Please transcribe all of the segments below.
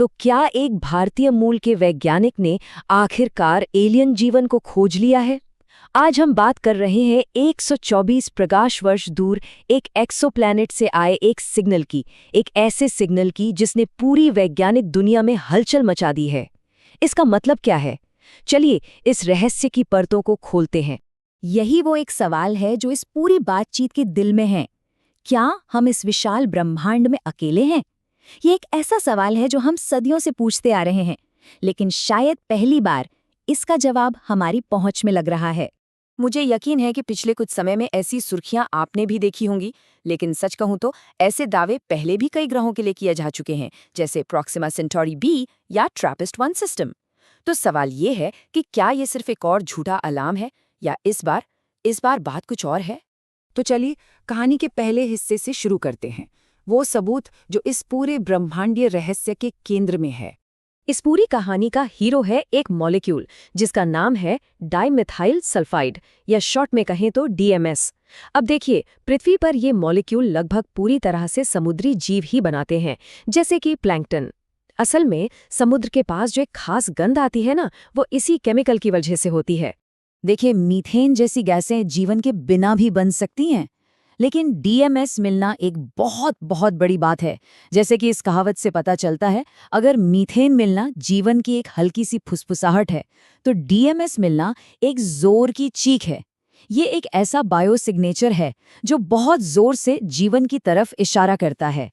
तो क्या एक भारतीय मूल के वैज्ञानिक ने आखिरकार एलियन जीवन को खोज लिया है? आज हम बात कर रहे हैं 124 प्रकाश वर्ष दूर एक एक्सोप्लैनेट से आए एक ऐसे सिग्नल की जिसने पूरी वैज्ञानिक दुनिया में हलचल मचा दी है। इसका मतलब क्या है? चलिए इस रहस्य की परतों को खोलते हैं। यही वो एक सवाल है जो इस पूरी बातचीत के दिल में है। क्या हम इस विशाल ब्रह्मांड में अकेले हैं? ये एक ऐसा सवाल है जो हम सदियों से पूछते आ रहे हैं, लेकिन शायद पहली बार इसका जवाब हमारी पहुंच में लग रहा है। मुझे यकीन है कि पिछले कुछ समय में ऐसी सुर्खियां आपने भी देखी होंगी, लेकिन सच कहूं तो ऐसे दावे पहले भी कई ग्रहों के लिए किए जा चुके हैं, जैसे प्रॉक्सिमा सेंटोरी बी या ट्रैपिस्ट-1 सिस्टम। तो सवाल ये है कि क्या ये सिर्फ एक और झूठा अलार्म है या इस बार बात कुछ और है? तो चलिए कहानी के पहले हिस्से से शुरू करते हैं, वो सबूत जो इस पूरे ब्रह्मांडीय रहस्य के केंद्र में है। इस पूरी कहानी का हीरो है एक मॉलिक्यूल जिसका नाम है डाइमिथाइल सल्फाइड या शॉर्ट में कहें तो डीएमएस। अब देखिए, पृथ्वी पर ये मॉलिक्यूल लगभग पूरी तरह से समुद्री जीव ही बनाते हैं, जैसे कि प्लैंकटन। असल में समुद्र के पास जो एक खास गंध आती है ना, वो इसी केमिकल की वजह से होती है। देखिए, मीथेन जैसी गैसें जीवन के बिना भी बन सकती हैं, लेकिन डीएमएस मिलना एक बहुत बहुत बड़ी बात है। जैसे कि इस कहावत से पता चलता है, अगर मीथेन मिलना जीवन की एक हल्की सी फुसफुसाहट है, तो डीएमएस मिलना एक जोर की चीख है। ये एक ऐसा बायोसिग्नेचर है जो बहुत जोर से जीवन की तरफ इशारा करता है।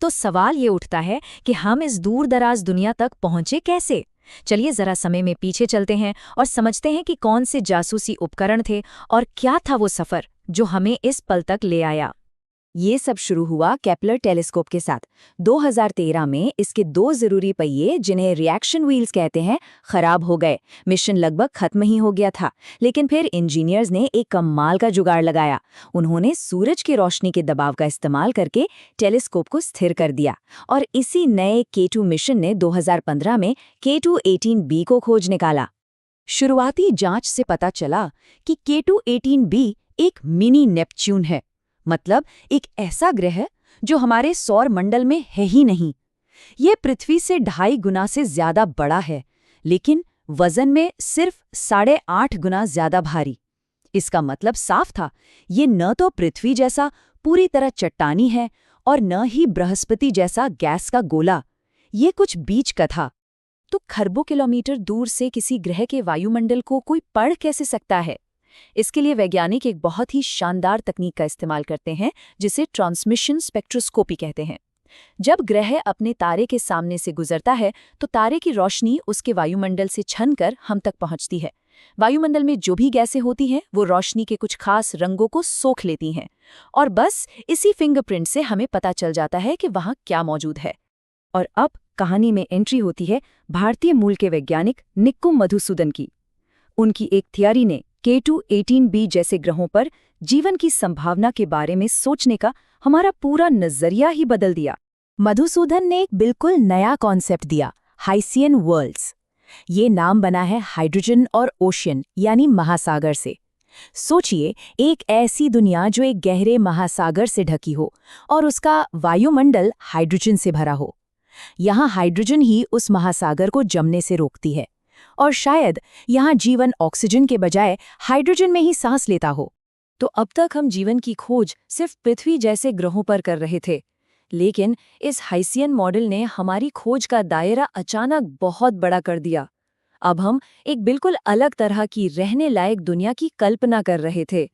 तो सवाल ये उठता है कि हम इस दूर दराज दुनिया तक पहुंचे कैसे? चलिए जरा समय में पीछे चलते हैं और समझते हैं कि कौन से जासूसी उपकरण थे और क्या था वो सफर जो हमें इस पल तक ले आया। ये सब शुरू हुआ केपलर टेलीस्कोप के साथ। 2013 में इसके 2 जरूरी पहिए, जिन्हें रिएक्शन व्हील्स कहते हैं, खराब हो गए। मिशन लगभग खत्म ही हो गया था, लेकिन फिर इंजीनियर्स ने एक कमाल का जुगाड़ लगाया। उन्होंने सूरज की रोशनी के दबाव का इस्तेमाल करके टेलीस्कोप को स्थिर कर दिया, और इसी नए K2 मिशन ने 2015 में K2-18b को खोज निकाला। शुरुआती जांच से पता चला कि K2-18b एक मिनी नेपच्यून है, मतलब एक ऐसा ग्रह जो हमारे सौर मंडल में है ही नहीं। ये पृथ्वी से 2.5 गुना से ज्यादा बड़ा है, लेकिन वजन में सिर्फ 8.5 गुना ज्यादा भारी। इसका मतलब साफ था, ये न तो पृथ्वी जैसा पूरी तरह चट्टानी है और न ही बृहस्पति जैसा गैस का गोला। ये कुछ बीच का था। तो खरबों किलोमीटर दूर से किसी ग्रह के वायुमंडल को कोई पढ़ कैसे सकता है? इसके लिए वैज्ञानिक एक बहुत ही शानदार तकनीक का इस्तेमाल करते हैं, जिसे ट्रांसमिशन स्पेक्ट्रोस्कोपी कहते हैं। जब ग्रह अपने तारे के सामने से गुजरता है, तो तारे की रोशनी उसके वायुमंडल से छनकर हम तक पहुंचती है। वायुमंडल में जो भी गैसें होती हैं, वो रोशनी के कुछ खास रंगों को सोख लेती हैं, और बस इसी फिंगरप्रिंट से हमें पता चल जाता है कि वहां क्या मौजूद है। और अब कहानी में एंट्री होती है भारतीय मूल के वैज्ञानिक निक्कुम मधुसूदन की। उनकी एक थियरी ने K2-18b जैसे ग्रहों पर जीवन की संभावना के बारे में सोचने का हमारा पूरा नजरिया ही बदल दिया। मधुसूदन ने एक बिल्कुल नया कॉन्सेप्ट दिया, हाइसियन वर्ल्ड्स। ये नाम बना है हाइड्रोजन और ओशियन यानी महासागर से। सोचिए, एक ऐसी दुनिया जो एक गहरे महासागर से ढकी हो और उसका वायुमंडल हाइड्रोजन से भरा हो। यहाँ हाइड्रोजन ही उस महासागर को जमने से रोकती है, और शायद यहाँ जीवन ऑक्सीजन के बजाय हाइड्रोजन में ही सांस लेता हो। तो अब तक हम जीवन की खोज सिर्फ पृथ्वी जैसे ग्रहों पर कर रहे थे, लेकिन इस हाइसियन मॉडल ने हमारी खोज का दायरा अचानक बहुत बड़ा कर दिया। अब हम एक बिल्कुल अलग तरह की रहने लायक दुनिया की कल्पना कर रहे थे।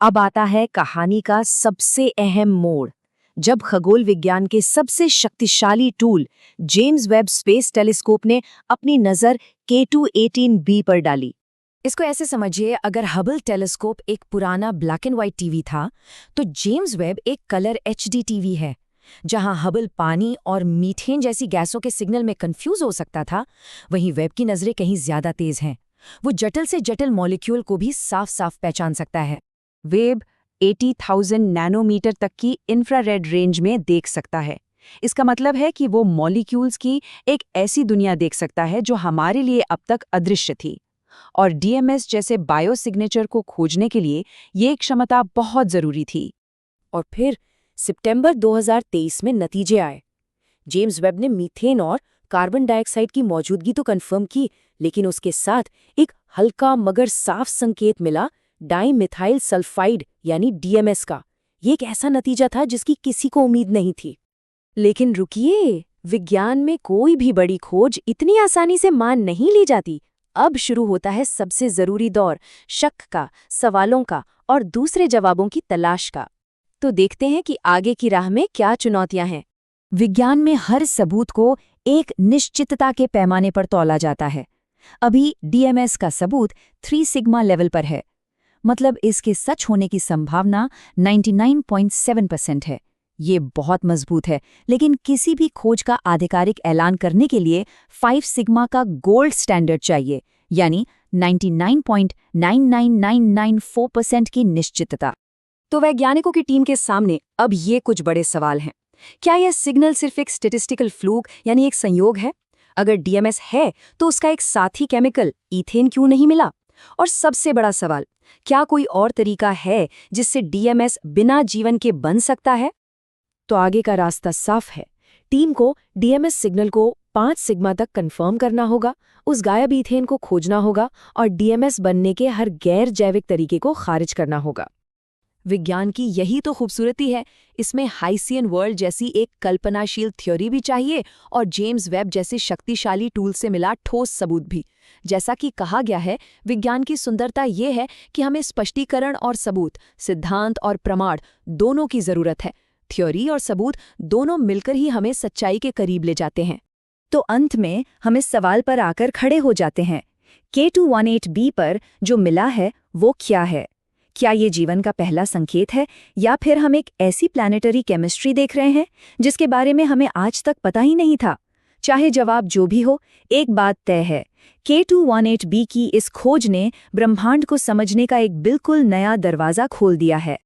अब आता है कहानी का सबसे अहम मोड़, जब खगोल विज्ञान के सबसे शक्तिशाली tool James Webb space telescope ने अपनी नज़र K2-18b पर डाली। इसको ऐसे समझिए, अगर हबल टेलीस्कोप एक पुराना ब्लैक एंड व्हाइट टीवी था, तो जेम्स वेब एक कलर HD टीवी है। जहां हबल पानी और मीथेन जैसी गैसों के सिग्नल में कंफ्यूज हो सकता था, वहीं वेब की नज़रें कहीं ज्यादा तेज हैं। वो जटिल से जटिल मॉलिक्यूल को भी साफ साफ पहचान सकता है। वेब 80,000 नैनोमीटर तक की इंफ्रारेड रेंज में देख सकता है। इसका मतलब है कि वो मॉलिक्यूल्स की एक ऐसी दुनिया देख सकता है जो हमारे लिए अब तक अदृश्य थी। और डीएमएस जैसे बायोसिग्नेचर को खोजने के लिए ये क्षमता बहुत जरूरी थी। और फिर सितंबर 2023 में नतीजे आए। जेम्स वेब ने मीथेन और कार्बन डाइऑक्साइड की मौजूदगी तो कंफर्म की, लेकिन उसके साथ एक हल्का मगर साफ संकेत मिला डाइमिथाइल सल्फाइड यानी डीएमएस का। ये एक ऐसा नतीजा था जिसकी किसी को उम्मीद नहीं थी। लेकिन रुकिए, विज्ञान में कोई भी बड़ी खोज इतनी आसानी से मान नहीं ली जाती। अब शुरू होता है सबसे जरूरी दौर, शक का, सवालों का और दूसरे जवाबों की तलाश का। तो देखते हैं कि आगे की राह में क्या चुनौतियां हैं। विज्ञान में हर सबूत को एक निश्चितता के पैमाने पर तौला जाता है। अभी डीएमएस का सबूत 3 सिग्मा लेवल पर है, मतलब इसके सच होने की संभावना 99.7% है। ये बहुत मजबूत है, लेकिन किसी भी खोज का आधिकारिक ऐलान करने के लिए 5 सिग्मा का गोल्ड स्टैंडर्ड चाहिए, यानी 99.99994% की निश्चितता। तो वैज्ञानिकों की टीम के सामने अब ये कुछ बड़े सवाल हैं। क्या यह सिग्नल सिर्फ एक स्टैटिस्टिकल फ्लूक यानी एक संयोग है? अगर डीएमएस है तो उसका एक साथी केमिकल ईथेन क्यों नहीं मिला? और सबसे बड़ा सवाल, क्या कोई और तरीका है जिससे डीएमएस बिना जीवन के बन सकता है? तो आगे का रास्ता साफ है। टीम को डीएमएस सिग्नल को 5 सिग्मा तक कंफर्म करना होगा, उस गायब ईथेन को खोजना होगा और डीएमएस बनने के हर गैर जैविक तरीके को खारिज करना होगा। विज्ञान की यही तो खूबसूरती है, इसमें हाइसियन वर्ल्ड जैसी एक कल्पनाशील थ्योरी भी चाहिए और जेम्स वेब जैसे शक्तिशाली टूल से मिला ठोस सबूत भी। जैसा कि कहा गया है, विज्ञान की सुंदरता ये है कि हमें स्पष्टीकरण और सबूत, सिद्धांत और प्रमाण दोनों की जरूरत है। थ्योरी और सबूत दोनों मिलकर ही हमें सच्चाई के करीब ले जाते हैं। तो अंत में हम इस सवाल पर आकर खड़े हो जाते हैं, K218b पर जो मिला है वो क्या है? क्या ये जीवन का पहला संकेत है, या फिर हम एक ऐसी प्लैनेटरी केमिस्ट्री देख रहे हैं जिसके बारे में हमें आज तक पता ही नहीं था? चाहे जवाब जो भी हो, एक बात तय है, K218b की इस खोज ने ब्रह्मांड को समझने का एक बिल्कुल नया दरवाज़ा खोल दिया है।